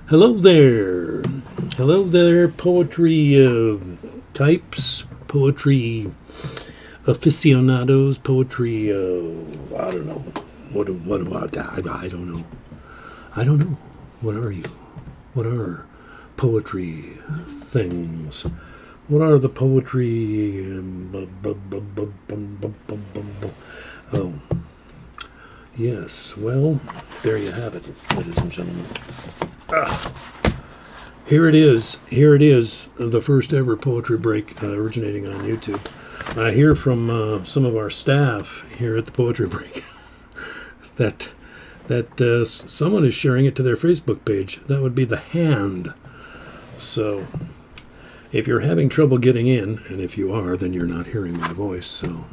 Hello there, poetry types, poetry aficionados, poetry, I don't know. What about that? I don't know. I don't know. What are you? What are poetry things? What are the poetry? Oh, yes. Well, there you have it, ladies and gentlemen. Here it is. Here it is. The first ever poetry break originating on YouTube. I hear from some of our staff here at the Poetry Break that someone is sharing it to their Facebook page. That would be The Hand. So if you're having trouble getting in, and if you are, then you're not hearing my voice. So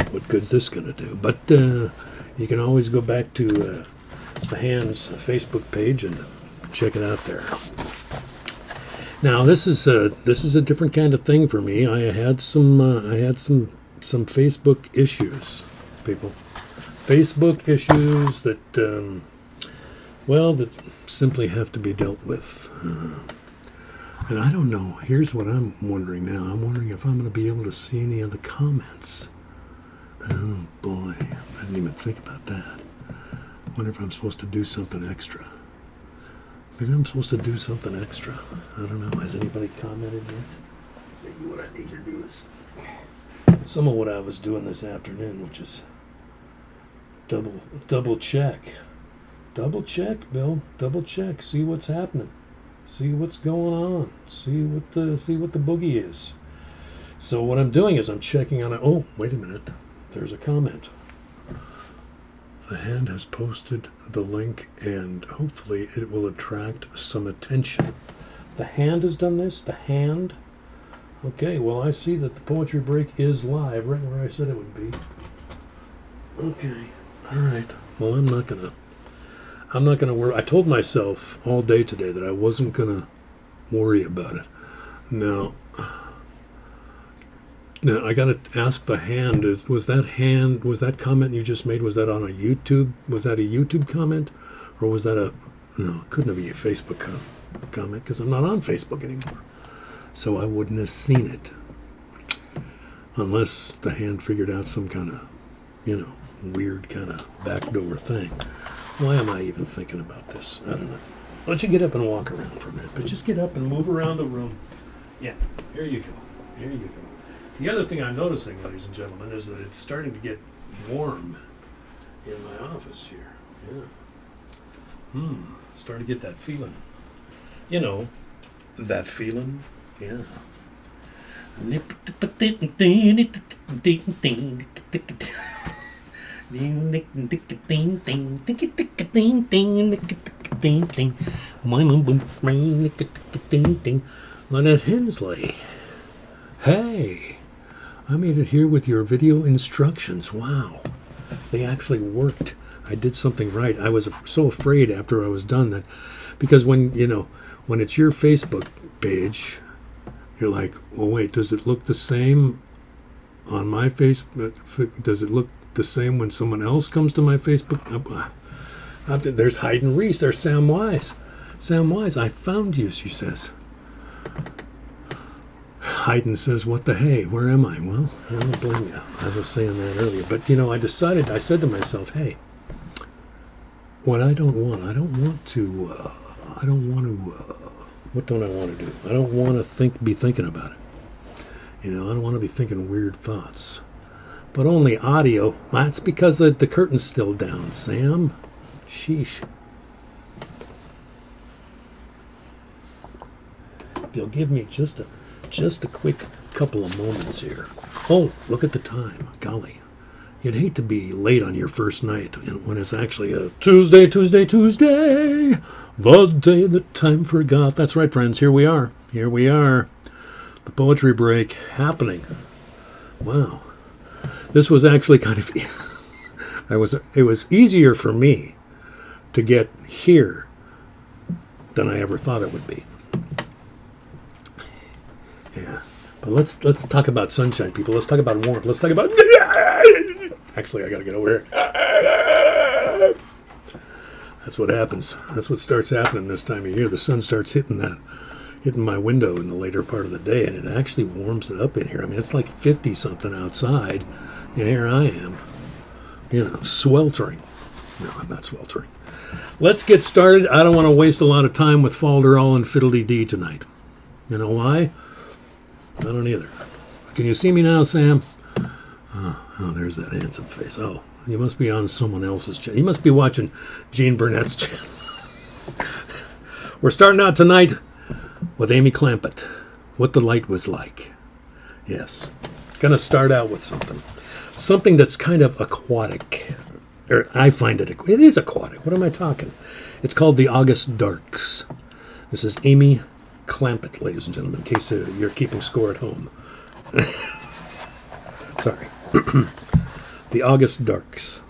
what good's this going to do? But you can always go back to The Hand's Facebook page and check it out there. Now this is a different kind of thing for me. I had some Facebook issues, people. Facebook issues that that simply have to be dealt with. And I don't know. Here's what I'm wondering now. I'm wondering if I'm going to be able to see any of the comments. Oh boy, I didn't even think about that. I wonder if I'm supposed to do something extra. Maybe I'm supposed to do something extra. I don't know. Has anybody commented yet? Maybe what I need to do is some of what I was doing this afternoon, which is double check. Double check, Bill. Double check. See what's happening. See what's going on. See what the boogie is. So what I'm doing is I'm checking on it. Oh, wait a minute. There's a comment. The Hand has posted the link, and hopefully it will attract some attention. The Hand has done this? The Hand? Okay, well, I see that the Poetry Break is live, right where I said it would be. Okay, all right. Well, I'm not gonna worry. I told myself all day today that I wasn't gonna worry about it. Now I gotta ask The Hand, was that comment you just made, was that on a YouTube, was that a YouTube comment? Or was that no, it couldn't be a Facebook comment, because I'm not on Facebook anymore. So I wouldn't have seen it. Unless The Hand figured out some kind of, weird kind of backdoor thing. Why am I even thinking about this? I don't know. Why don't you get up and walk around for a minute? But just get up and move around the room. Yeah, here you go. Here you go. The other thing I'm noticing, ladies and gentlemen, is that it's starting to get warm in my office here. Yeah. Starting to get that feeling. That feeling. Yeah. Lynette Hensley. Hey, I made it here with your video instructions. Wow. They actually worked. I did something right. I was so afraid after I was done that, because when it's your Facebook page, you're like, well, wait, does it look the same on my Facebook? Does it look the same when someone else comes to my Facebook? There's Hayden Reese. There's Sam Wise. Sam Wise, I found you, she says. Hayden says, what the hey, where am I? Well, I don't blame you. I was saying that earlier. But, I said to myself, hey, what what don't I want to do? I don't want to be thinking about it. I don't want to be thinking weird thoughts. But only audio. That's because the curtain's still down, Sam. Sheesh. Bill, give me just a quick couple of moments here. Oh, look at the time. Golly. You'd hate to be late on your first night when it's actually a Tuesday. The day that time forgot. That's right, friends. Here we are. The poetry break happening. Wow. This was actually kind of... It was easier for me to get here than I ever thought it would be. Yeah. But let's talk about sunshine, people. Let's talk about warmth. Let's talk about... Actually, I got to get over here. That's what happens. That's what starts happening this time of year. The sun starts hitting my window in the later part of the day, and it actually warms it up in here. I mean, it's like 50-something outside, and here I am, sweltering. No, I'm not sweltering. Let's get started. I don't want to waste a lot of time with Falderall and Fiddly-Dee tonight. You know why? I don't either. Can you see me now, Sam? Oh, there's that handsome face. Oh, you must be on someone else's channel. You must be watching Gene Burnett's channel. We're starting out tonight with Amy Clampett, What the Light Was Like. Yes. Going to start out with something that's kind of aquatic. Or I find it is aquatic. What am I talking? It's called The August Darks. This is Amy Clampett, ladies and gentlemen, in case you're keeping score at home. Sorry. The August Darks.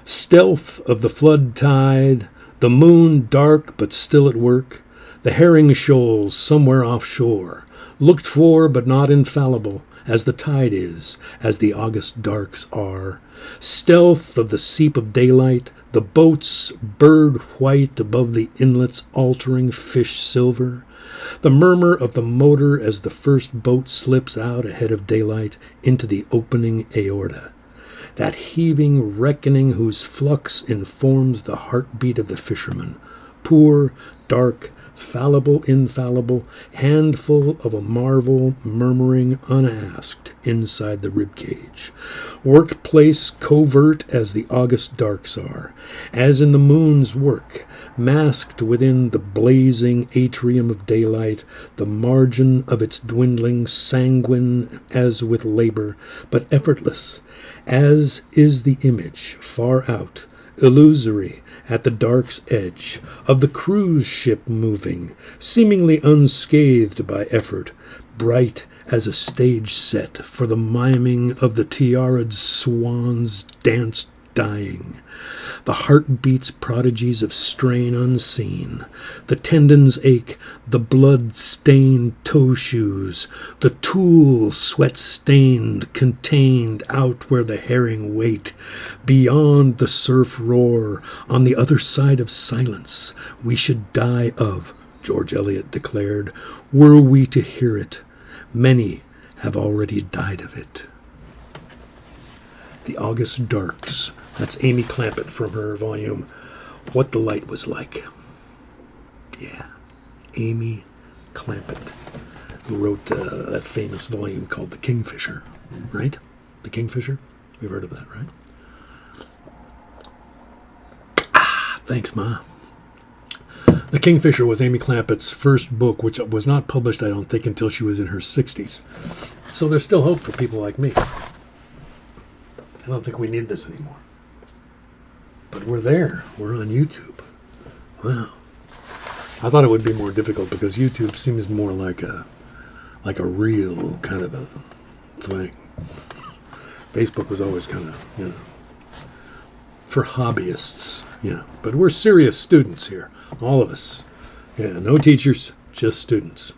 Stealth of the flood tide, the moon dark but still at work, the herring shoals somewhere offshore, looked for but not infallible, as the tide is, as the August darks are. Stealth of the seep of daylight, the boats bird white above the inlet's altering fish silver, the murmur of the motor as the first boat slips out ahead of daylight into the opening aorta, that heaving reckoning whose flux informs the heartbeat of the fisherman, poor, dark, fallible, infallible, handful of a marvel murmuring unasked inside the ribcage. Workplace covert as the August darks are, as in the moon's work, masked within the blazing atrium of daylight, the margin of its dwindling, sanguine as with labor, but effortless, as is the image, far out, illusory, at the dark's edge, of the cruise ship moving, seemingly unscathed by effort, bright as a stage set for the miming of the tiaraed swan's dance dying. The heartbeat's prodigies of strain unseen, the tendons ache, the blood-stained toe shoes, the tulle sweat-stained, contained out where the herring wait, beyond the surf roar, on the other side of silence, we should die of, George Eliot declared, were we to hear it. Many have already died of it. The August Darks. That's Amy Clampett from her volume, What the Light Was Like. Yeah, Amy Clampett, who wrote that famous volume called The Kingfisher, right? The Kingfisher? We've heard of that, right? Thanks, Ma. The Kingfisher was Amy Clampett's first book, which was not published, I don't think, until she was in her 60s. So there's still hope for people like me. I don't think we need this anymore. But we're there. We're on YouTube. Wow. I thought it would be more difficult because YouTube seems more like a real kind of a thing. Facebook was always kind of, for hobbyists, But we're serious students here. All of us. Yeah, no teachers, just students.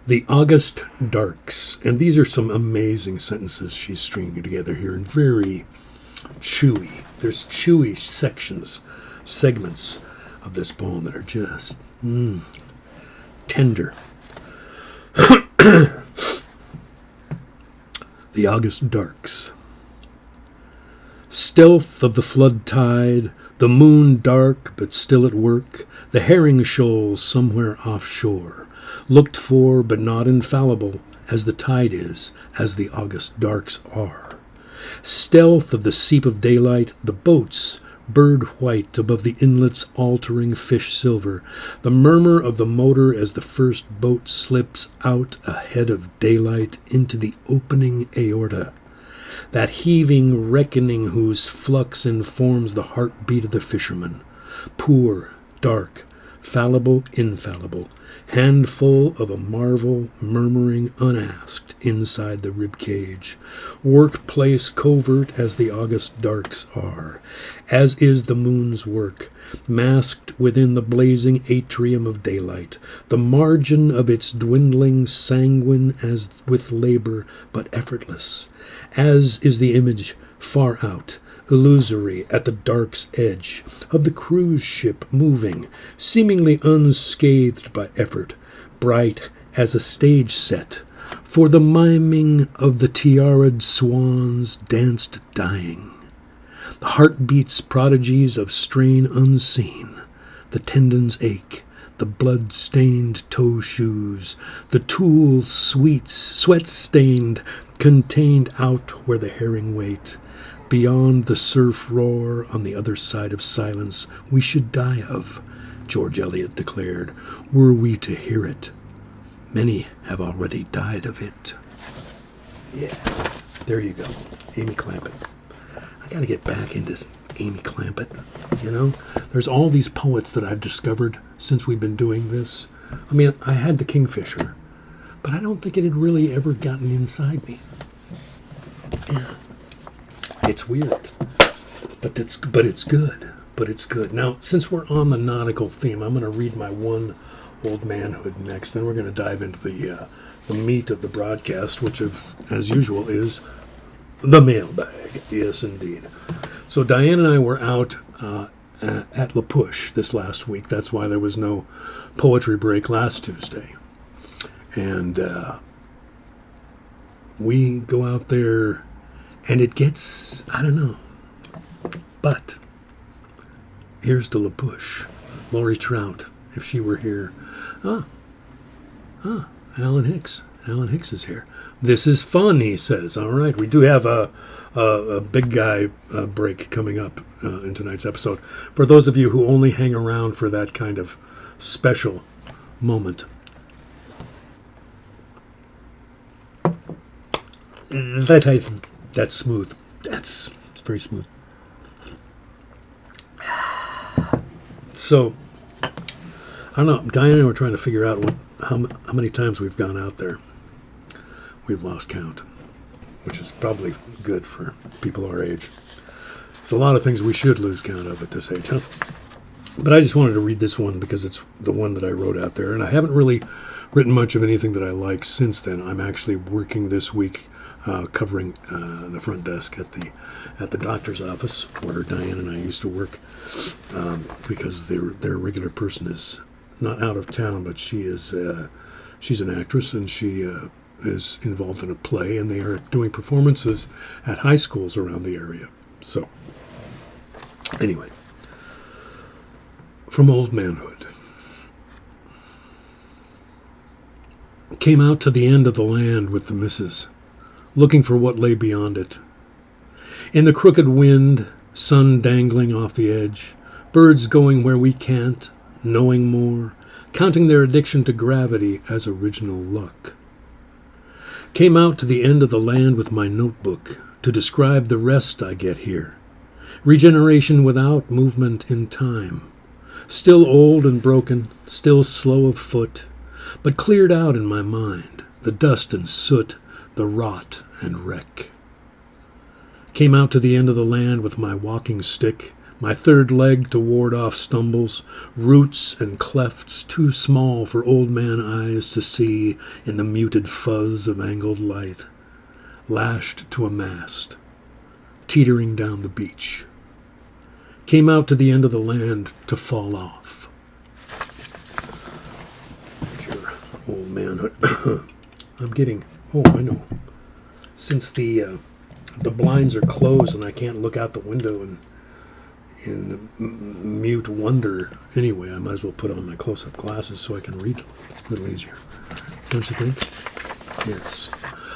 The August Darks. And these are some amazing sentences she's stringing together here and very chewy. There's chewy segments of this poem that are just tender. The August Darks. Stealth of the flood tide, the moon dark but still at work, the herring shoals somewhere offshore, looked for but not infallible, as the tide is, as the August darks are. Stealth of the seep of daylight, the boats bird white above the inlet's altering fish silver, the murmur of the motor as the first boat slips out ahead of daylight into the opening aorta, that heaving reckoning whose flux informs the heartbeat of the fisherman, poor, dark, fallible, infallible, handful of a marvel murmuring unasked inside the rib cage, workplace covert as the August darks are, as is the moon's work, masked within the blazing atrium of daylight, the margin of its dwindling sanguine as with labor but effortless, as is the image far out, illusory at the dark's edge, of the cruise ship moving, seemingly unscathed by effort, bright as a stage set, for the miming of the tiaraed swans danced dying. The heartbeats prodigies of strain unseen, the tendons ache, the blood-stained toe shoes, the tulle sweat-stained, contained out where the herring wait. Beyond the surf roar on the other side of silence we should die of, George Eliot declared, were we to hear it. Many have already died of it. Yeah, there you go. Amy Clampett. I gotta get back into Amy Clampett, you know? There's all these poets that I've discovered since we've been doing this. I mean, I had The Kingfisher, but I don't think it had really ever gotten inside me. Yeah. It's weird, but it's good. But it's good. Now, since we're on the nautical theme, I'm going to read my one old manhood next. Then we're going to dive into the meat of the broadcast, which, as usual, is the mailbag. Yes, indeed. So Diane and I were out at La Push this last week. That's why there was no poetry break last Tuesday. And we go out there. And it gets, I don't know, but here's to La Push. Lori Trout, if she were here. Alan Hicks. Alan Hicks is here. This is fun, he says. All right, we do have a big guy break coming up in tonight's episode. For those of you who only hang around for that kind of special moment. That's smooth. It's very smooth. So, I don't know. Diane and I were trying to figure out how many times we've gone out there. We've lost count, which is probably good for people our age. There's a lot of things we should lose count of at this age, huh? But I just wanted to read this one because it's the one that I wrote out there. And I haven't really written much of anything that I like since then. I'm actually working this week covering the front desk at the doctor's office where Diane and I used to work, because their regular person is not out of town, but she's an actress, and she is involved in a play, and they are doing performances at high schools around the area. So anyway, from Old Manhood. Came out to the end of the land with the missus, looking for what lay beyond it. In the crooked wind, sun dangling off the edge, birds going where we can't, knowing more, counting their addiction to gravity as original luck. Came out to the end of the land with my notebook to describe the rest I get here. Regeneration without movement in time. Still old and broken, still slow of foot, but cleared out in my mind, the dust and soot, the rot and wreck. Came out to the end of the land with my walking stick, my third leg to ward off stumbles, roots and clefts too small for old man eyes to see in the muted fuzz of angled light, lashed to a mast, teetering down the beach. Came out to the end of the land to fall off. Your old manhood. I'm getting... Oh, I know. Since the blinds are closed and I can't look out the window in mute wonder anyway, I might as well put on my close-up glasses so I can read a little easier. Don't you think? Yes.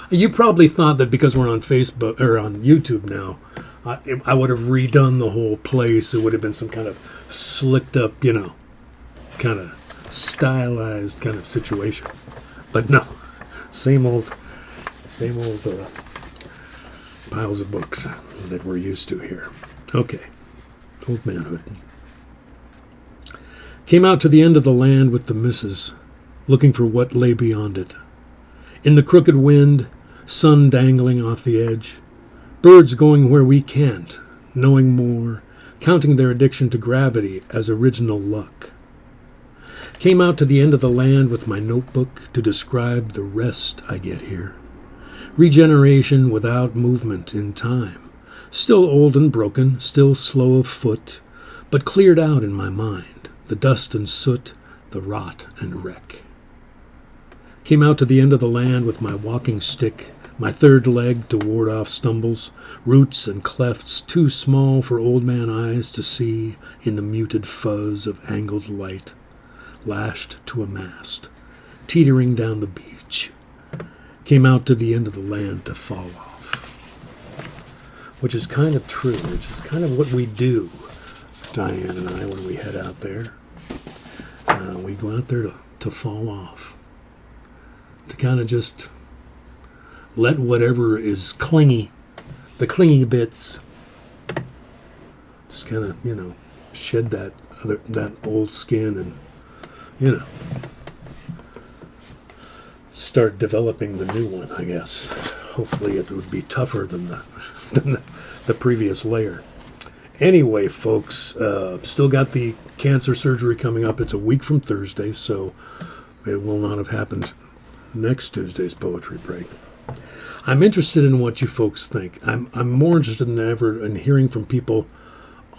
You probably thought that because we're on Facebook or on YouTube now, I would have redone the whole place. It would have been some kind of slicked up, kind of stylized kind of situation. But no, same old piles of books that we're used to here. Okay, old manhood. Came out to the end of the land with the missus, looking for what lay beyond it. In the crooked wind, sun dangling off the edge, birds going where we can't, knowing more, counting their addiction to gravity as original luck. Came out to the end of the land with my notebook to describe the rest I get here. Regeneration without movement in time. Still old and broken, still slow of foot, but cleared out in my mind, the dust and soot, the rot and wreck. Came out to the end of the land with my walking stick, my third leg to ward off stumbles, roots and clefts too small for old man eyes to see in the muted fuzz of angled light, lashed to a mast, teetering down the beach. Came out to the end of the land to fall off. Which is kind of true, which is kind of what we do, Diane and I, when we head out there. We go out there to fall off. To kind of just let whatever is clingy, the clingy bits, just kind of, shed that old skin and, start developing the new one, I guess. Hopefully it would be tougher than the previous layer. Anyway, folks, still got the cancer surgery coming up. It's a week from Thursday, so it will not have happened next Tuesday's poetry break. I'm interested in what you folks think. I'm more interested than ever in hearing from people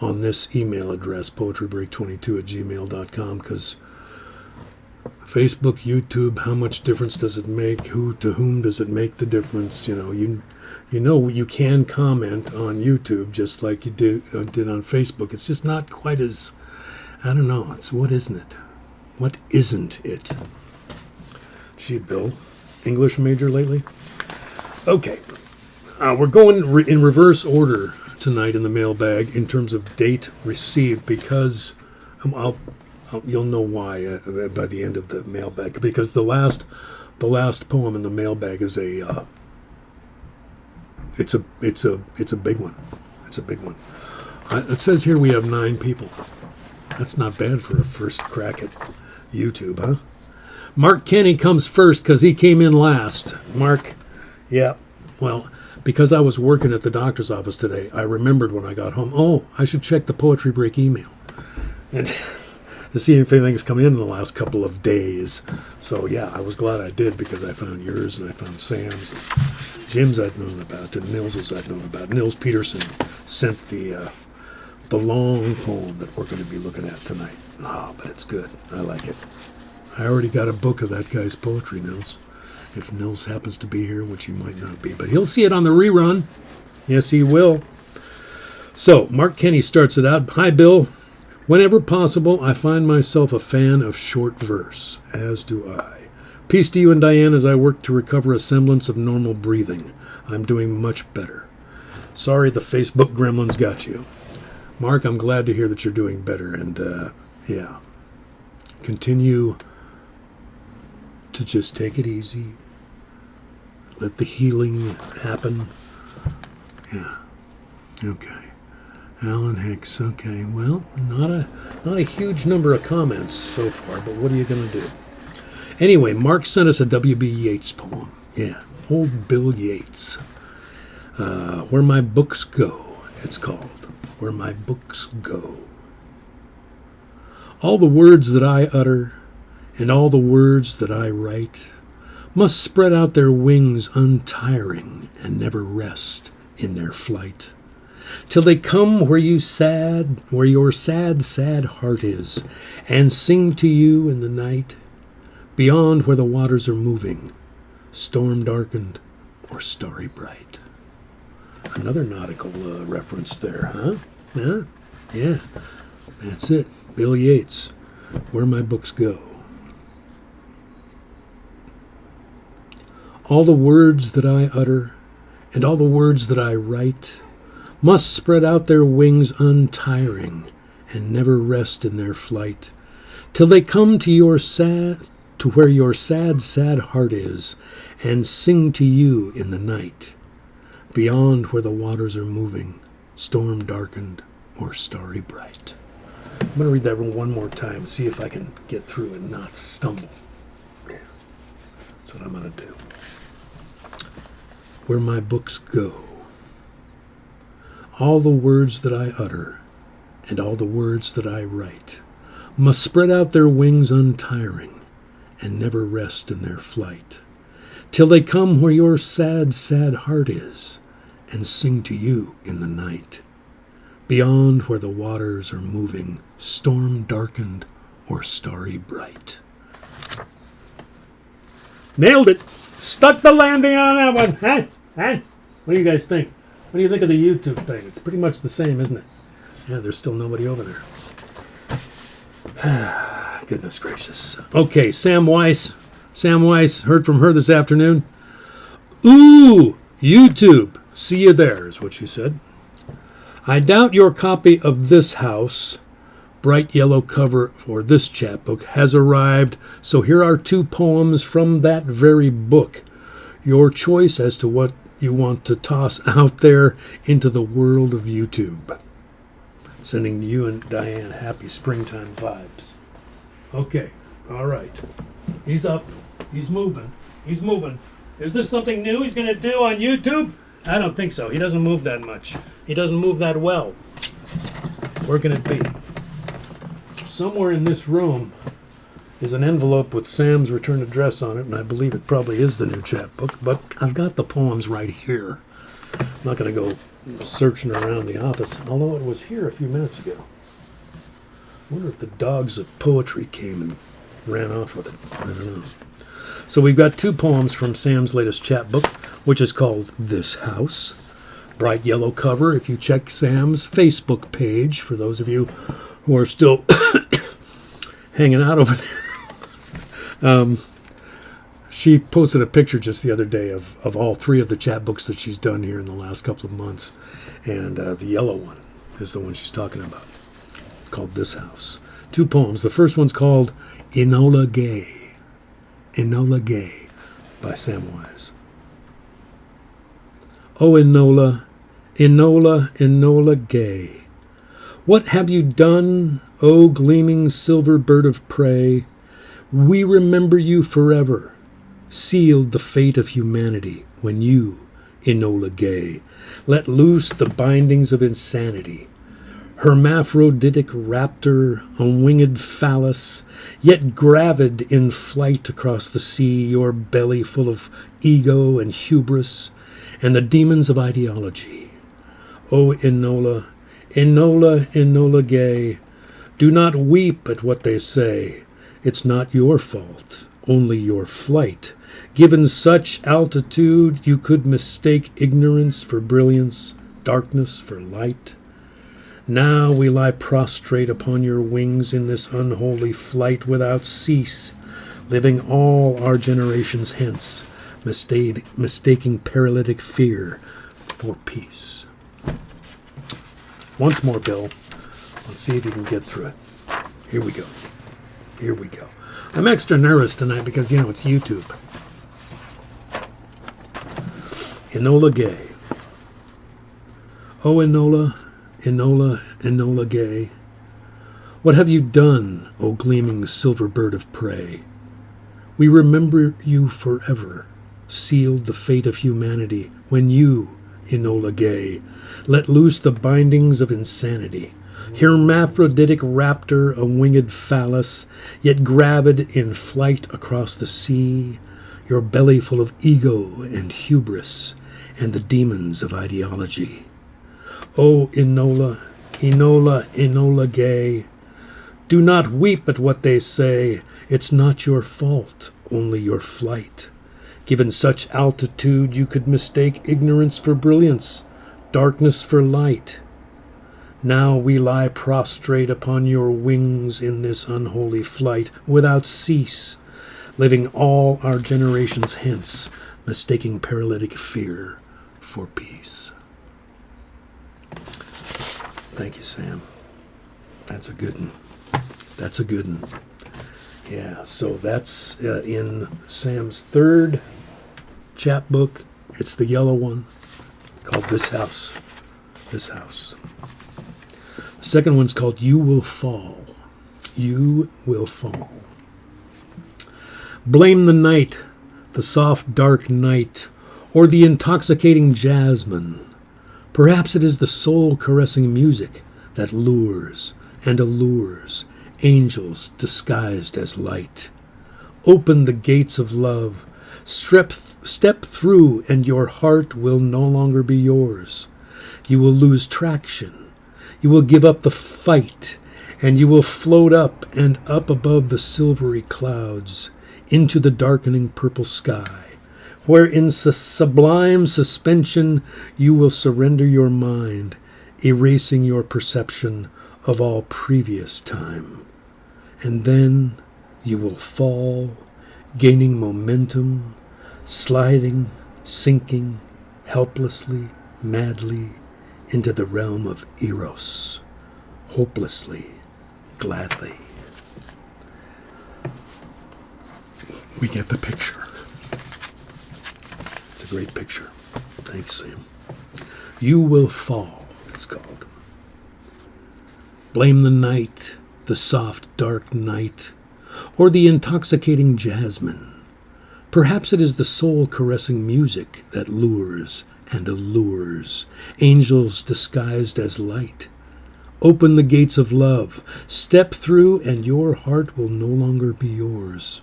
on this email address, poetrybreak22@gmail.com, because Facebook, YouTube, how much difference does it make? To whom does it make the difference? You can comment on YouTube just like you did on Facebook. It's just not quite as, I don't know. What isn't it? What isn't it? Gee, Bill, English major lately? Okay, we're going in reverse order tonight in the mailbag in terms of date received, because you'll know why by the end of the mailbag, because the last poem in the mailbag is it's a big one. It's a big one. It says here we have 9 people. That's not bad for a first crack at YouTube, huh? Mark Kenny comes first because he came in last. Mark, yeah, well, because I was working at the doctor's office today, I remembered when I got home, I should check the Poetry Break email. And to see if anything's come in the last couple of days. So, yeah, I was glad I did, because I found yours and I found Sam's. Jim's I'd known about, and Nils's I'd known about. Nils Peterson sent the long poem that we're going to be looking at tonight. But it's good. I like it. I already got a book of that guy's poetry, Nils. If Nils happens to be here, which he might not be. But he'll see it on the rerun. Yes, he will. So, Mark Kenny starts it out. Hi, Bill. Whenever possible, I find myself a fan of short verse, as do I. Peace to you and Diane as I work to recover a semblance of normal breathing. I'm doing much better. Sorry the Facebook gremlins got you. Mark, I'm glad to hear that you're doing better, and continue to just take it easy. Let the healing happen. Yeah. Okay. Alan Hicks. Okay. Well, not a huge number of comments so far, but what are you going to do? Anyway, Mark sent us a W.B. Yeats poem. Yeah. Old Bill Yeats. Where My Books Go, it's called. Where My Books Go. All the words that I utter and all the words that I write must spread out their wings untiring and never rest in their flight, till they come where your sad, sad heart is, and sing to you in the night, beyond where the waters are moving, storm-darkened or starry bright. Another nautical reference there, huh? Huh? Yeah, that's it. Bill Yeats, Where My Books Go. All the words that I utter and all the words that I write must spread out their wings untiring, and never rest in their flight, till they come to where your sad, sad heart is, and sing to you in the night, beyond where the waters are moving, storm darkened or starry bright. I'm going to read that one more time, see if I can get through and not stumble. Yeah, that's what I'm going to do. Where my books go, all the words that I utter and all the words that I write must spread out their wings untiring and never rest in their flight, till they come where your sad, sad heart is, and sing to you in the night, beyond where the waters are moving, storm darkened or starry bright. Nailed it! Stuck the landing on that one, huh? Huh? What do you guys think? What do you think of the YouTube thing? It's pretty much the same, isn't it? Yeah, there's still nobody over there. Goodness gracious. Okay, Sam Weiss. Sam Weiss, heard from her this afternoon. Ooh, YouTube. See you there, is what she said. I doubt your copy of This House, bright yellow cover for this chapbook, has arrived, so here are 2 poems from that very book. Your choice as to what you want to toss out there into the world of YouTube. Sending you and Diane happy springtime vibes. Okay, all right. He's up. He's moving. He's moving. Is there something new he's going to do on YouTube? I don't think so. He doesn't move that much. He doesn't move that well. Where can it be? Somewhere in this room is an envelope with Sam's return address on it, and I believe it probably is the new chapbook, but I've got the poems right here. I'm not going to go searching around the office, although it was here a few minutes ago. I wonder if the dogs of poetry came and ran off with it. I don't know. So we've got 2 poems from Sam's latest chapbook, which is called This House. Bright yellow cover if you check Sam's Facebook page, for those of you who are still hanging out over there. She posted a picture just the other day of all 3 of the chapbooks that she's done here in the last couple of months. And the yellow one is the one she's talking about, called This House. 2 poems. The first one's called Enola Gay. Enola Gay by Sam Weiss. Oh, Enola, Enola, Enola Gay, what have you done, O gleaming silver bird of prey? We remember you forever, sealed the fate of humanity when you, Enola Gay, let loose the bindings of insanity. Hermaphroditic raptor, a winged phallus, yet gravid in flight across the sea, your belly full of ego and hubris, and the demons of ideology. O Enola, Enola, Enola Gay, do not weep at what they say. It's not your fault, only your flight. Given such altitude, you could mistake ignorance for brilliance, darkness for light. Now we lie prostrate upon your wings in this unholy flight without cease, living all our generations hence, mistaking paralytic fear for peace. Once more, Bill. Let's see if you can get through it. Here we go. Here we go. I'm extra nervous tonight because, it's YouTube. Enola Gay. Oh, Enola, Enola, Enola Gay, what have you done, O gleaming silver bird of prey? We remember you forever, sealed the fate of humanity when you, Enola Gay, let loose the bindings of insanity. Hermaphroditic raptor, a winged phallus, yet gravid in flight across the sea, your belly full of ego and hubris and the demons of ideology. O Enola, Enola, Enola Gay, do not weep at what they say. It's not your fault, only your flight. Given such altitude, you could mistake ignorance for brilliance, darkness for light. Now we lie prostrate upon your wings in this unholy flight, without cease, living all our generations hence, mistaking paralytic fear for peace. Thank you, Sam. That's a good one. That's a good one. Yeah, so that's in Sam's third chapbook. It's the yellow one called This House. This House. The second one's called You Will Fall. You Will Fall. Blame the night, the soft dark night, or the intoxicating jasmine. Perhaps it is the soul-caressing music that lures and allures angels disguised as light. Open the gates of love, step through, and your heart will no longer be yours. You will lose traction. You will give up the fight, and you will float up and up above the silvery clouds into the darkening purple sky, where in sublime suspension you will surrender your mind, erasing your perception of all previous time. And then you will fall, gaining momentum, sliding, sinking, helplessly, madly, into the realm of Eros, hopelessly, gladly. We get the picture. It's a great picture. Thanks, Sam. You Will Fall, it's called. Blame the night, the soft, dark night, or the intoxicating jasmine. Perhaps it is the soul-caressing music that lures and allures angels disguised as light. Open the gates of love, step through, and your heart will no longer be yours.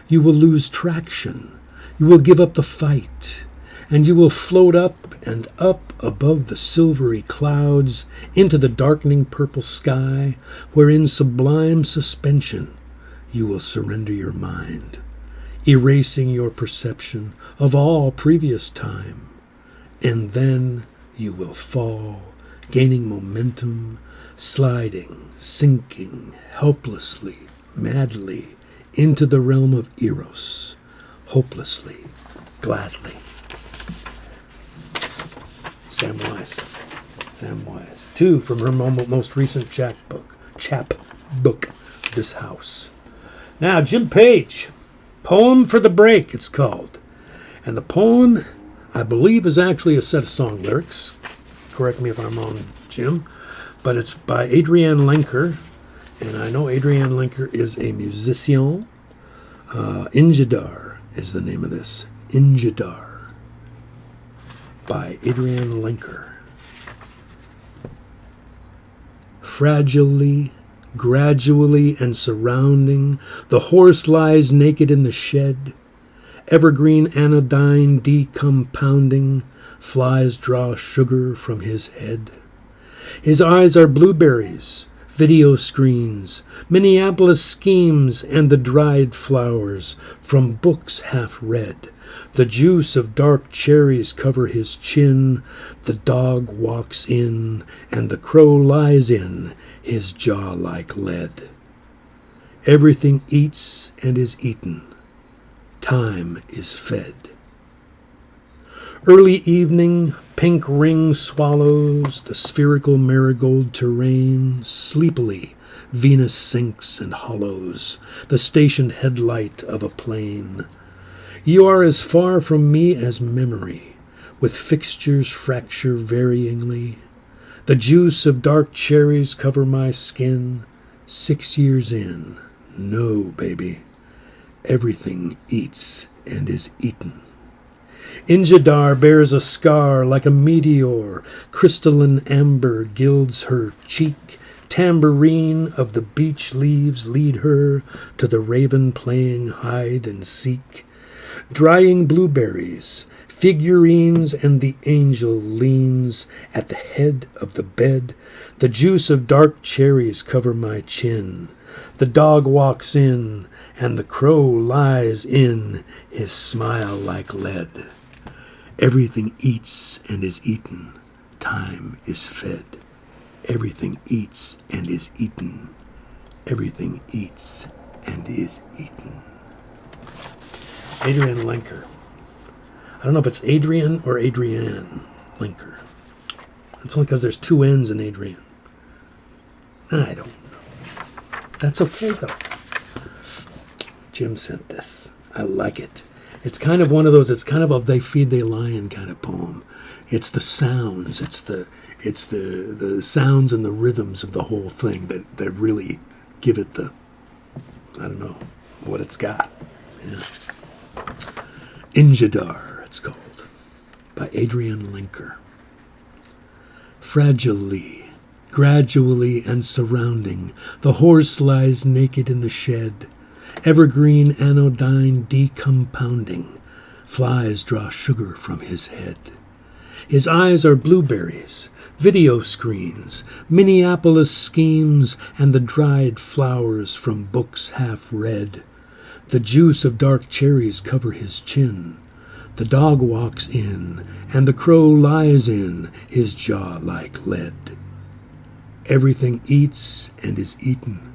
You will lose traction, you will give up the fight, and you will float up and up above the silvery clouds into the darkening purple sky, where in sublime suspension you will surrender your mind, erasing your perception of all previous time. And then you will fall, gaining momentum, sliding, sinking, helplessly, madly, into the realm of Eros, hopelessly, gladly. Sam Wise. 2 from her most recent chapbook, This House. Now, Jim Page, Poem for the Break, it's called. And the poem, I believe, is actually a set of song lyrics. Correct me if I'm wrong, Jim. But it's by Adrienne Lenker. And I know Adrienne Lenker is a musician. Injidar is the name of this. Injidar. By Adrienne Lenker. Fragilely, gradually, and surrounding, the horse lies naked in the shed. Evergreen anodyne decompounding, flies draw sugar from his head. His eyes are blueberries, video screens, Minneapolis schemes, and the dried flowers from books half read. The juice of dark cherries cover his chin. The dog walks in, and the crow lies in his jaw like lead. Everything eats and is eaten. Time is fed. Early evening, pink ring swallows the spherical marigold terrain. Sleepily, Venus sinks and hollows the stationed headlight of a plane. You are as far from me as memory, with fixtures fracture varyingly. The juice of dark cherries cover my skin. 6 years in, no, baby. Everything eats and is eaten. Injidar bears a scar like a meteor. Crystalline amber gilds her cheek. Tambourine of the beech leaves lead her to the raven playing hide and seek. Drying blueberries, figurines, and the angel leans at the head of the bed. The juice of dark cherries cover my chin. The dog walks in, and the crow lies in his smile like lead. Everything eats and is eaten. Time is fed. Everything eats and is eaten. Everything eats and is eaten. Adrienne Lenker. I don't know if it's Adrian or Adrienne Lenker. It's only because there's 2 N's in Adrienne. I don't know. That's okay, though. Jim sent this. I like it. It's kind of one of those, it's kind of a They Feed They Lion kind of poem. It's the sounds, it's the sounds and the rhythms of the whole thing that really give it the, I don't know, what it's got. Yeah. Injidar, it's called, by Adrian Linker. Fragilely, gradually and surrounding, the horse lies naked in the shed, evergreen anodyne decompounding, flies draw sugar from his head. His eyes are blueberries, video screens, Minneapolis schemes, and the dried flowers from books half read. The juice of dark cherries cover his chin. The dog walks in, and the crow lies in his jaw like lead. Everything eats and is eaten.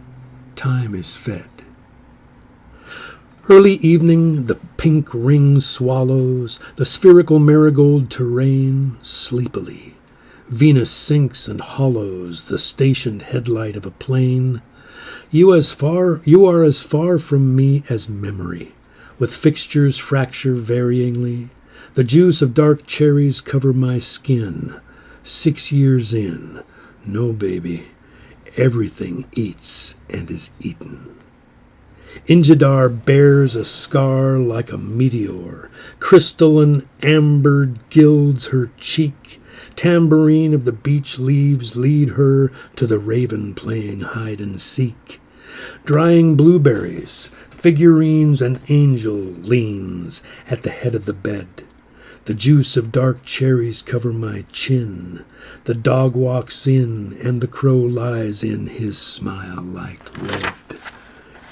Time is fed. Early evening, the pink ring swallows the spherical marigold terrain sleepily. Venus sinks and hollows the stationed headlight of a plane. You are as far from me as memory, with fixtures fracture varyingly. The juice of dark cherries cover my skin. 6 years in, no baby, everything eats and is eaten. Injidar bears a scar like a meteor. Crystalline amber gilds her cheek. Tambourine of the beech leaves lead her to the raven playing hide and seek. Drying blueberries, figurines, an angel leans at the head of the bed. The juice of dark cherries cover my chin. The dog walks in, and the crow lies in his smile like lead.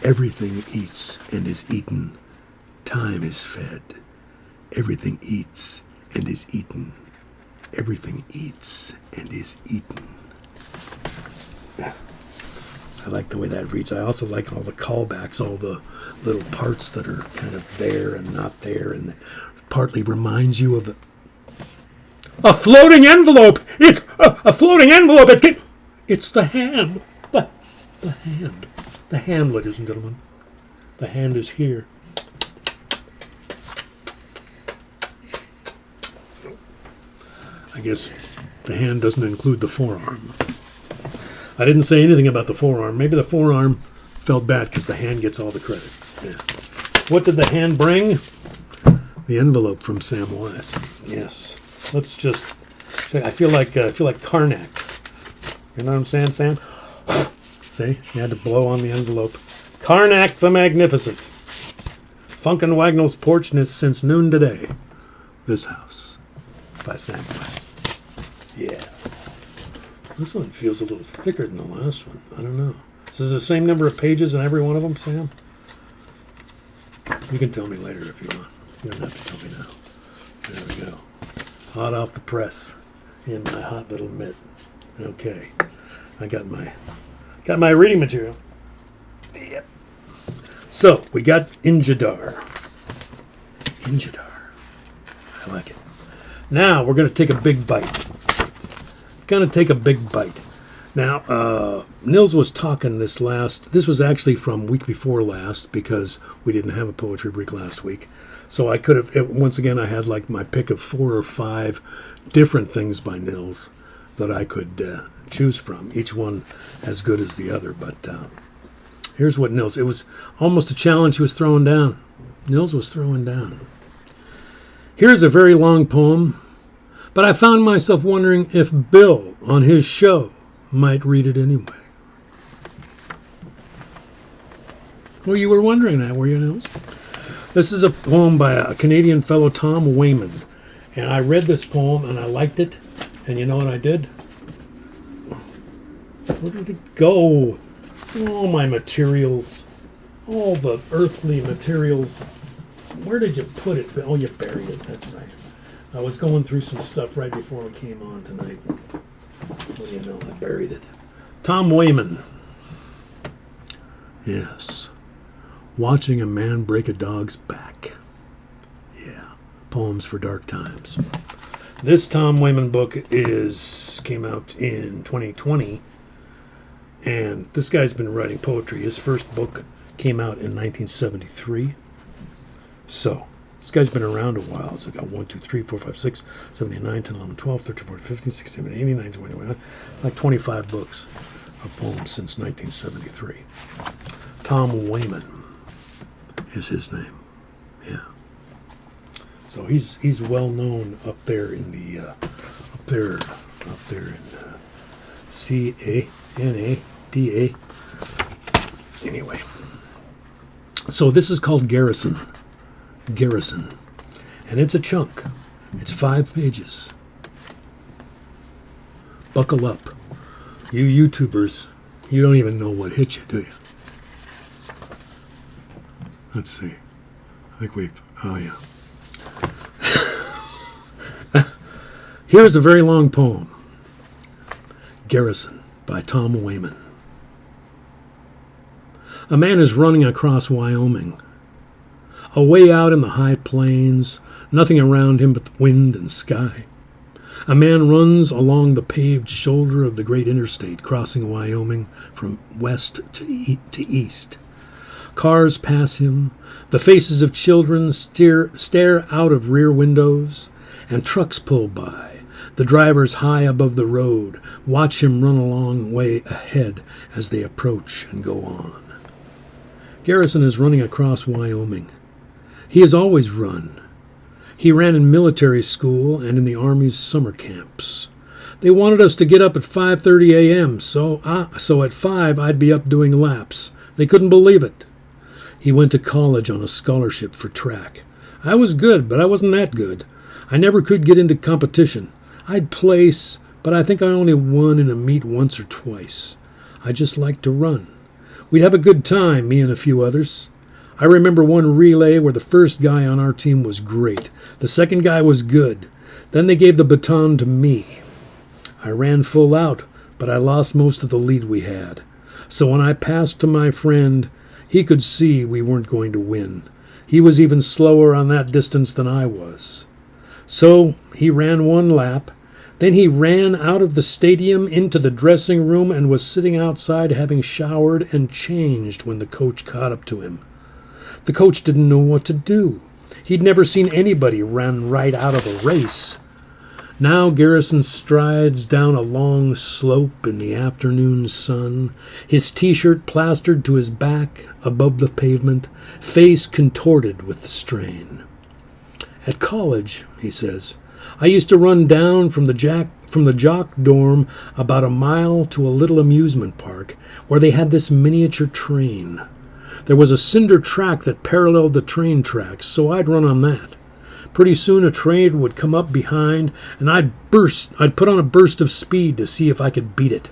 Everything eats and is eaten. Time is fed. Everything eats and is eaten. Everything eats and is eaten. I like the way that reads. I also like all the callbacks, all the little parts that are kind of there and not there, and partly reminds you of a floating envelope. It's a floating envelope. It's the hand. The hand. The hand, ladies and gentlemen. The hand is here. I guess the hand doesn't include the forearm. I didn't say anything about the forearm. Maybe the forearm felt bad because the hand gets all the credit. Yeah. What did the hand bring? The envelope from Sam Wise. Yes. Let's just. I feel like Karnak. You know what I'm saying, Sam? See, you had to blow on the envelope. Karnak the Magnificent. Funkin' Wagnall's porch since noon today. This house by Sam West. Yeah. This one feels a little thicker than the last one. I don't know. This is the same number of pages in every one of them, Sam? You can tell me later if you want. You don't have to tell me now. There we go. Hot off the press in my hot little mitt. Okay. I got my reading material. Yep. So, we got Injidar. Injidar. I like it. Now, we're going to take a big bite. Now, Nils was talking this was actually from week before last because we didn't have a poetry break last week. So I could have, once again, I had like my pick of 4 or 5 different things by Nils that I could choose from, each one as good as the other. But here's what Nils, it was almost a challenge he was throwing down. Nils was throwing down. Here's a very long poem, but I found myself wondering if Bill on his show might read it anyway. Well, you were wondering that, were you, Nils? This is a poem by a Canadian fellow, Tom Wayman. And I read this poem and I liked it. And you know what I did? Where did it go? All my materials. All the earthly materials. Where did you put it? Oh, you buried it. That's right. I was going through some stuff right before I came on tonight. Well, you know, I buried it. Tom Wayman. Yes. Watching a man break a dog's back. Yeah. Poems for Dark Times. This Tom Wayman book came out in 2020. And this guy's been writing poetry. His first book came out in 1973. So, this guy's been around a while. So I got 1, 2, 3, 4, 5, 6, 7, 8, 9, 10, 11, 12, 13, 14, 15, 16, 17, 18, 19, 20, 21, like 25 books of poems since 1973. Tom Wayman is his name. Yeah. So he's well known up there in the up there in Canada. Anyway, so this is called Garrison, and it's a chunk. It's 5 pages. Buckle up, you YouTubers. You don't even know what hit you, do you? Let's see. I think we've. Oh yeah. Here's a very long poem. Garrison by Tom Wayman. A man is running across Wyoming. Away out in the high plains, nothing around him but the wind and sky. A man runs along the paved shoulder of the great interstate, crossing Wyoming from west to east. Cars pass him. The faces of children stare out of rear windows, and trucks pull by. The drivers high above the road watch him run along way ahead as they approach and go on. Garrison is running across Wyoming. He has always run. He ran in military school and in the Army's summer camps. They wanted us to get up at 5:30 a.m., so at 5 I'd be up doing laps. They couldn't believe it. He went to college on a scholarship for track. I was good, but I wasn't that good. I never could get into competition. I'd place, but I think I only won in a meet once or twice. I just liked to run. We'd have a good time, me and a few others. I remember one relay where the first guy on our team was great. The second guy was good. Then they gave the baton to me. I ran full out, but I lost most of the lead we had. So when I passed to my friend, he could see we weren't going to win. He was even slower on that distance than I was. So he ran one lap. Then he ran out of the stadium into the dressing room and was sitting outside having showered and changed when the coach caught up to him. The coach didn't know what to do. He'd never seen anybody run right out of a race. Now Garrison strides down a long slope in the afternoon sun, his T-shirt plastered to his back above the pavement, face contorted with the strain. At college, he says, I used to run down from the jock dorm about a mile to a little amusement park where they had this miniature train. There was a cinder track that paralleled the train tracks, so I'd run on that. Pretty soon a train would come up behind, and I'd put on a burst of speed to see if I could beat it.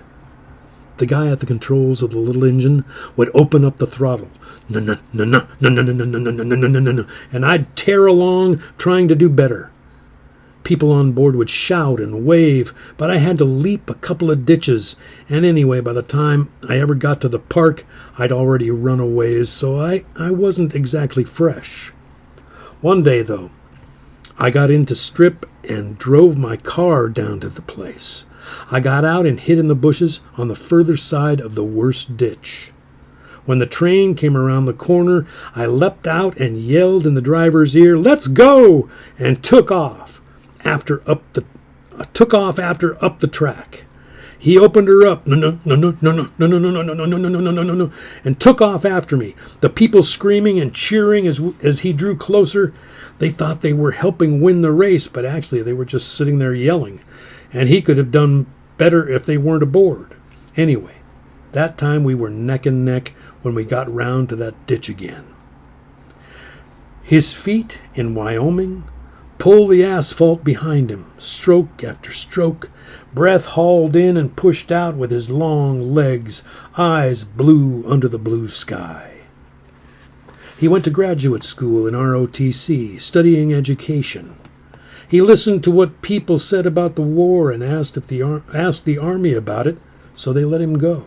The guy at the controls of the little engine would open up the throttle. No, no, no, no, no, no, no, no, no, no, no, no, no, no, and I'd tear along trying to do better. People on board would shout and wave, but I had to leap a couple of ditches, and anyway, by the time I ever got to the park, I'd already run a ways, so I wasn't exactly fresh. One day, though, I got into strip and drove my car down to the place. I got out and hid in the bushes on the further side of the worst ditch. When the train came around the corner, I leapt out and yelled in the driver's ear, "Let's go!" and took off after up the track. He opened her up, no, and took off after me. The people screaming and cheering as he drew closer. They thought they were helping win the race, but actually they were just sitting there yelling. And he could have done better if they weren't aboard. Anyway, that time we were neck and neck when we got round to that ditch again. His feet in Wyoming pull the asphalt behind him, stroke after stroke, breath hauled in and pushed out with his long legs, eyes blue under the blue sky. He went to graduate school in ROTC, studying education. He listened to what people said about the war and asked the Army about it, so they let him go.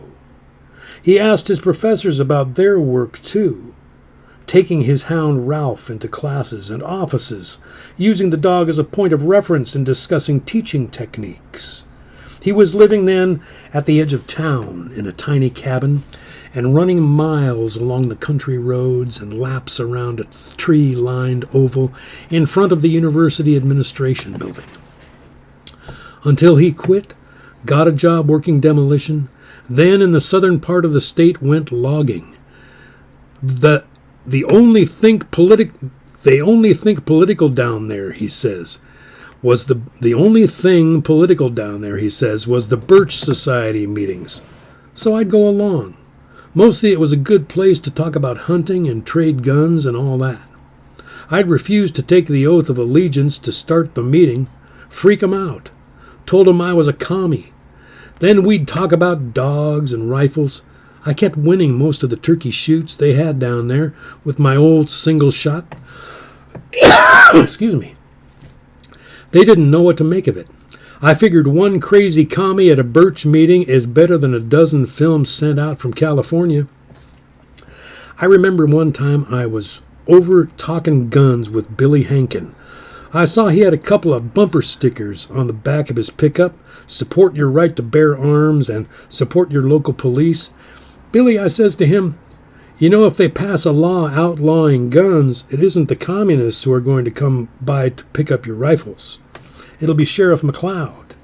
He asked his professors about their work, too, taking his hound Ralph into classes and offices, using the dog as a point of reference in discussing teaching techniques. He was living then at the edge of town in a tiny cabin and running miles along the country roads and laps around a tree-lined oval in front of the university administration building. Until he quit, got a job working demolition, then in the southern part of the state went logging. They only think political down there, he says. Was the only thing political down there, he says, was the Birch Society meetings. So I'd go along. Mostly it was a good place to talk about hunting and trade guns and all that. I'd refused to take the oath of allegiance to start the meeting, freak 'em out. Told 'em I was a commie. Then we'd talk about dogs and rifles. I kept winning most of the turkey shoots they had down there with my old single shot. Excuse me. They didn't know what to make of it. I figured one crazy commie at a Birch meeting is better than a dozen films sent out from California. I remember one time I was over talking guns with Billy Hankin. I saw he had a couple of bumper stickers on the back of his pickup, support your right to bear arms and support your local police. Billy, I says to him, you know, if they pass a law outlawing guns, it isn't the communists who are going to come by to pick up your rifles. It'll be Sheriff McLeod.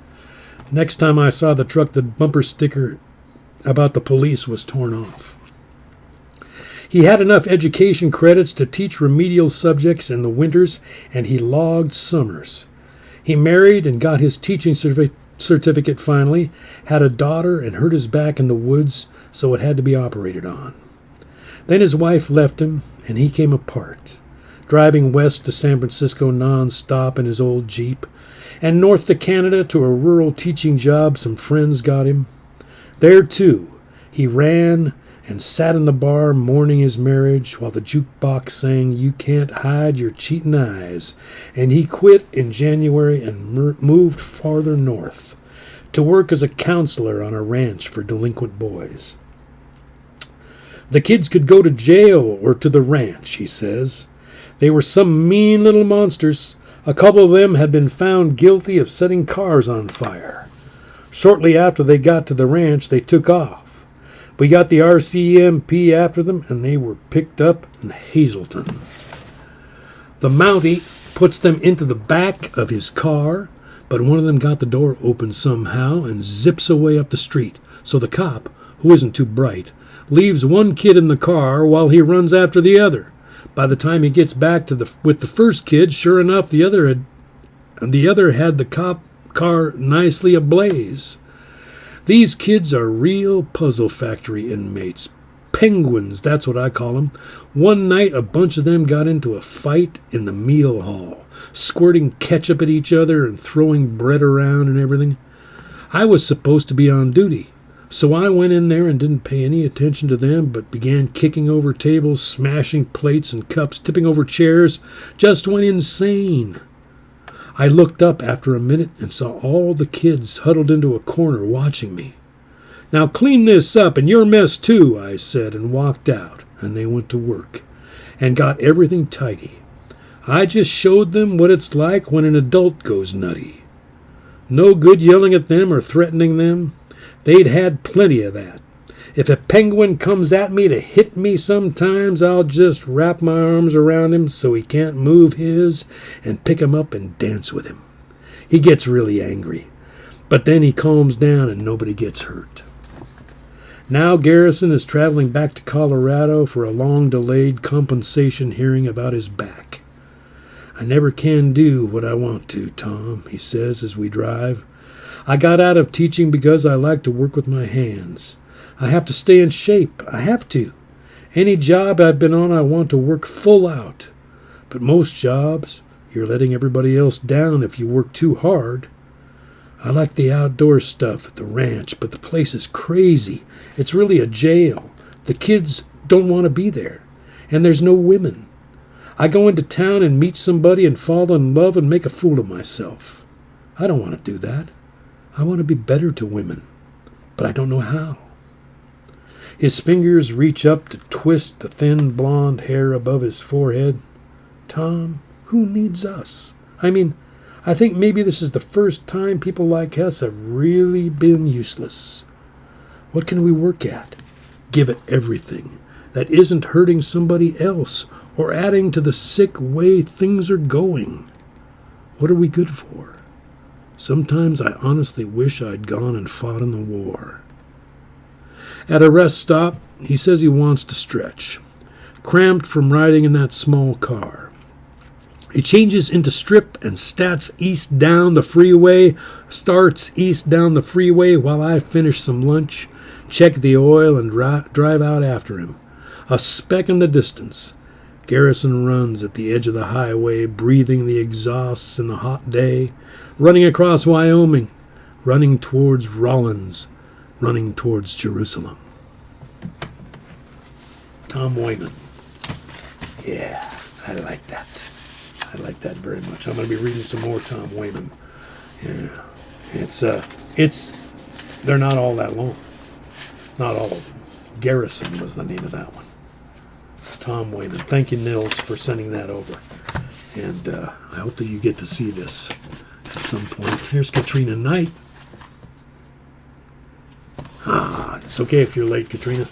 Next time I saw the truck, the bumper sticker about the police was torn off. He had enough education credits to teach remedial subjects in the winters, and he logged summers. He married and got his teaching certificate finally, had a daughter and hurt his back in the woods, so it had to be operated on. Then his wife left him, and he came apart, driving west to San Francisco non-stop in his old Jeep, and north to Canada to a rural teaching job some friends got him. There, too, he ran and sat in the bar mourning his marriage while the jukebox sang You Can't Hide Your Cheatin' Eyes, and he quit in January and moved farther north to work as a counselor on a ranch for delinquent boys. The kids could go to jail or to the ranch, he says. They were some mean little monsters. A couple of them had been found guilty of setting cars on fire. Shortly after they got to the ranch, they took off. We got the RCMP after them, and they were picked up in Hazleton. The Mountie puts them into the back of his car, but one of them got the door open somehow and zips away up the street. So the cop, who isn't too bright, leaves one kid in the car while he runs after the other. By the time he gets back with the first kid, sure enough, the other had the cop car nicely ablaze. These kids are real puzzle factory inmates. Penguins, that's what I call them. One night, a bunch of them got into a fight in the meal hall, squirting ketchup at each other and throwing bread around and everything. I was supposed to be on duty, so I went in there and didn't pay any attention to them, but began kicking over tables, smashing plates and cups, tipping over chairs, just went insane. I looked up after a minute and saw all the kids huddled into a corner watching me. Now clean this up and your mess too, I said, and walked out, and they went to work and got everything tidy. I just showed them what it's like when an adult goes nutty. No good yelling at them or threatening them. They'd had plenty of that. If a penguin comes at me to hit me sometimes, I'll just wrap my arms around him so he can't move his and pick him up and dance with him. He gets really angry, but then he calms down and nobody gets hurt. Now Garrison is traveling back to Colorado for a long-delayed compensation hearing about his back. I never can do what I want to, Tom, he says as we drive. I got out of teaching because I like to work with my hands. I have to stay in shape. I have to. Any job I've been on, I want to work full out. But most jobs, you're letting everybody else down if you work too hard. I like the outdoor stuff at the ranch, but the place is crazy. It's really a jail. The kids don't want to be there, and there's no women. I go into town and meet somebody and fall in love and make a fool of myself. I don't want to do that. I want to be better to women, but I don't know how. His fingers reach up to twist the thin blonde hair above his forehead. Tom, who needs us? I I think maybe this is the first time people like us have really been useless. What can we work at? Give it everything that isn't hurting somebody else or adding to the sick way things are going. What are we good for? Sometimes I honestly wish I'd gone and fought in the war. At a rest stop, he says he wants to stretch, cramped from riding in that small car. He changes into strip and starts east down the freeway while I finish some lunch, check the oil, and drive out after him. A speck in the distance. Garrison runs at the edge of the highway, breathing the exhausts in the hot day, running across Wyoming, running towards Rollins, running towards Jerusalem. Tom Wayman. Yeah, I like that. I like that very much. I'm going to be reading some more Tom Wayman. Yeah, they're not all that long. Not all of them. Garrison was the name of that one. Tom Wayman. Thank you, Nils, for sending that over. And I hope that you get to see this at some point. Here's Katrina Knight. It's okay if you're late, Katrina.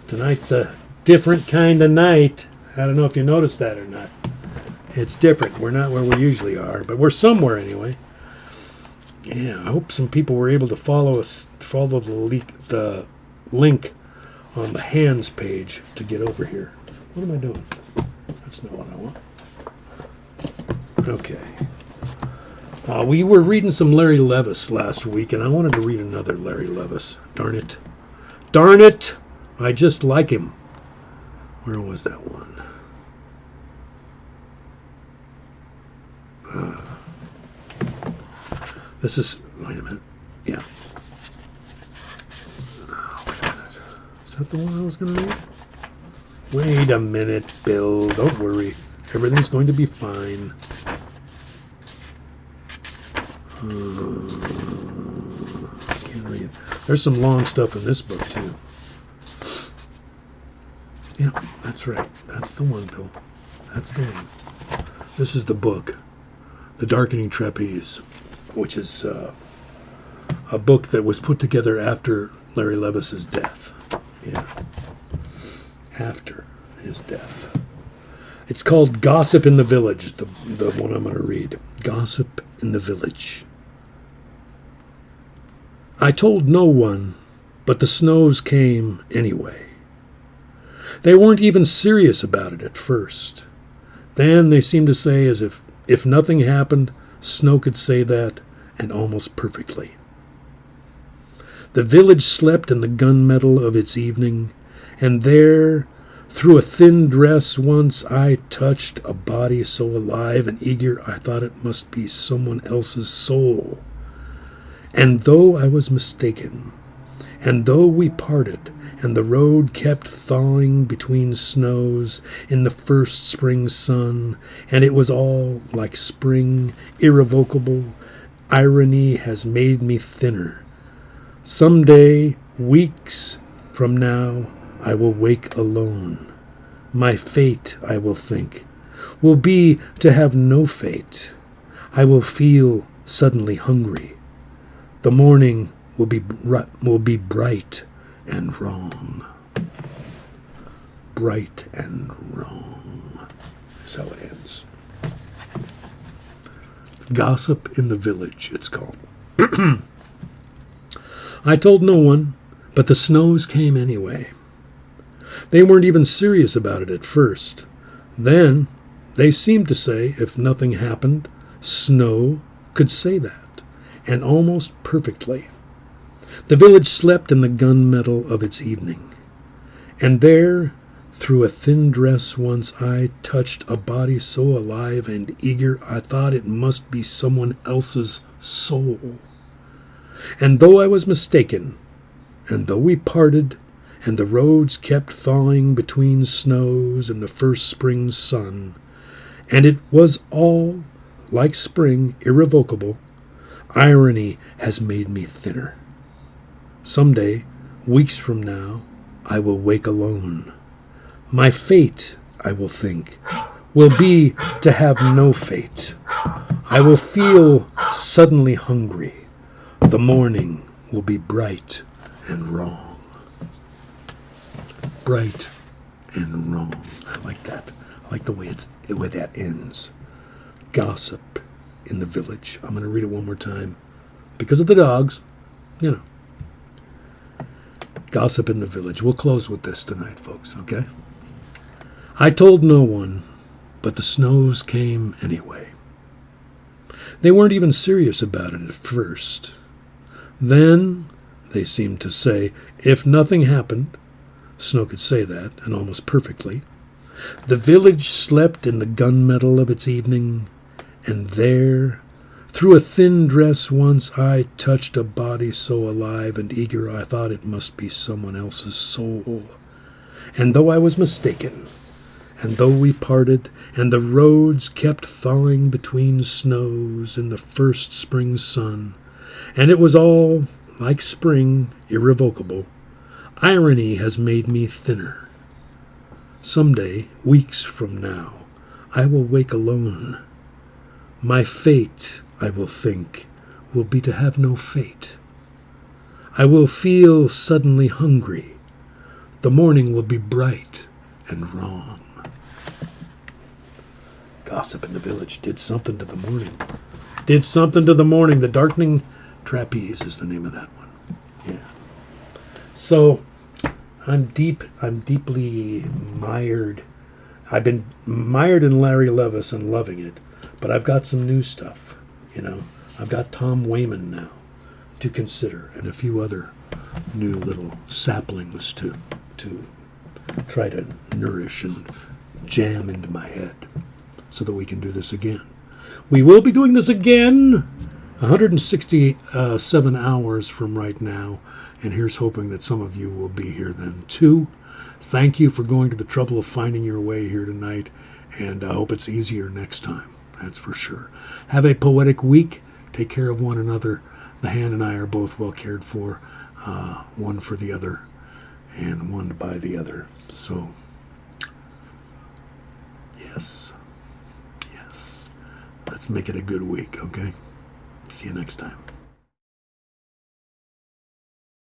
Tonight's a different kind of night. I don't know if you noticed that or not. It's different. We're not where we usually are, but we're somewhere anyway. Yeah, I hope some people were able to follow the link on the hands page to get over here. What am I doing? That's not what I want. Okay. We were reading some Larry Levis last week, and I wanted to read another Larry Levis. Darn it. Darn it! I just like him. Where was that one? This is... Wait a minute. Yeah. Oh, wait a minute. Is that the one I was going to read? Wait a minute, Bill. Don't worry. Everything's going to be fine. I can't read. There's some long stuff in this book, too. Yeah, that's right. That's the one, Bill. That's the one. This is the book, The Darkening Trapeze, which is a book that was put together after Larry Levis's death. Yeah. After his death. It's called Gossip in the Village, the one I'm going to read. Gossip in the Village. I told no one, but the Snows came anyway. They weren't even serious about it at first. Then they seemed to say as if nothing happened, Snow could say that, and almost perfectly. The village slept in the gunmetal of its evening, and there, through a thin dress once, I touched a body so alive and eager I thought it must be someone else's soul. And though I was mistaken, and though we parted, and the road kept thawing between snows in the first spring sun, and it was all like spring, irrevocable, irony has made me thinner. Some day, weeks from now, I will wake alone. My fate, I will think, will be to have no fate. I will feel suddenly hungry. The morning will be bright and wrong. Bright and wrong. That's how it ends. Gossip in the Village, it's called. I told no one, but the Snows came anyway. They weren't even serious about it at first. Then they seemed to say if nothing happened, Snow could say that, and almost perfectly. The village slept in the gunmetal of its evening. And there, through a thin dress once, I touched a body so alive and eager I thought it must be someone else's soul. And though I was mistaken, and though we parted, and the roads kept thawing between snows and the first spring sun, and it was all, like spring, irrevocable, irony has made me thinner. Some day, weeks from now, I will wake alone. My fate, I will think, will be to have no fate. I will feel suddenly hungry. The morning will be bright and wrong. Bright and wrong. I like that. I like the way that ends. Gossip in the village. I'm going to read it one more time. Because of the dogs, you know. Gossip in the village. We'll close with this tonight, folks, okay? I told no one, but the snows came anyway. They weren't even serious about it at first. Then they seemed to say, if nothing happened, Snow could say that, and almost perfectly, the village slept in the gunmetal of its evening, and there, through a thin dress once, I touched a body so alive and eager I thought it must be someone else's soul. And though I was mistaken, and though we parted, and the roads kept thawing between snows in the first spring sun, and it was all, like spring, irrevocable, irony has made me thinner. Some day, weeks from now, I will wake alone. My fate, I will think, will be to have no fate. I will feel suddenly hungry. The morning will be bright and wrong. Gossip in the village did something to the morning. Did something to the morning. The Darkening Trapeze is the name of that one. Yeah. So I'm deeply mired. I've been mired in Larry Levis and loving it, but I've got some new stuff, you know. I've got Tom Wayman now to consider, and a few other new little saplings to try to nourish and jam into my head so that we can do this again. We will be doing this again 167 hours from right now, and here's hoping that some of you will be here then too. Thank you for going to the trouble of finding your way here tonight, and I hope it's easier next time. That's for sure. Have a poetic week. Take care of one another. The hand and I are both well cared for, one for the other and one by the other. So, yes. Let's make it a good week, okay? See you next time.